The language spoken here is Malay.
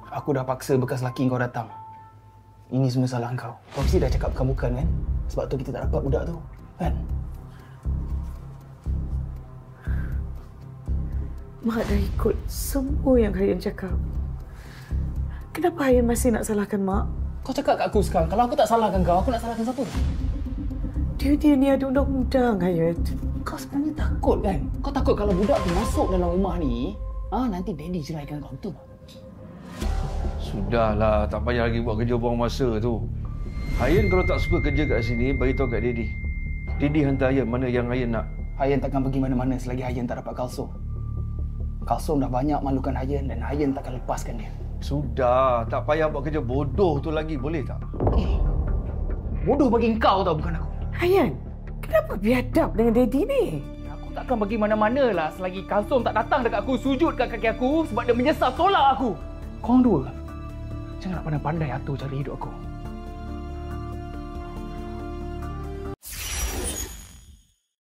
Aku dah paksa bekas laki kau datang. Ini semua salah kau. Kau mesti dah cakap bukan kan? Sebab tu kita tak dapat budak tu, kan? Mak dah ikut semua yang Hayan cakap. Kenapa Hayan masih nak salahkan Mak? Kau cakap kat aku sekarang, kalau aku tak salahkan kau, aku nak salahkan siapa? Dia ni ada undang-undang, Hayan. Kau sebenarnya takut kan? Kau takut kalau budak tu masuk dalam rumah ni, nanti daddy ceraikan kau, betul? Sudahlah, tak payah lagi buat kerja buang masa tu. Hayan kalau tak suka kerja kat sini, bagi tahu kat Daddy. Daddy hantar Hayan mana yang Hayan nak. Hayan takkan pergi mana-mana selagi Hayan tak dapat Kalsum. Kalsum dah banyak malukan Hayan dan Hayan takkan lepaskan dia. Sudah, tak payah buat kerja bodoh tu lagi, boleh tak? Bodoh bagi kau tau, bukan aku. Hayan, kenapa biadab dengan Daddy ni? Aku takkan pergi mana-mana lah selagi Kalsum tak datang dekat aku, sujud kat kaki aku sebab dia menyesal tolak aku. Korang dua, jangan nak pandai-pandai atur cara hidup aku.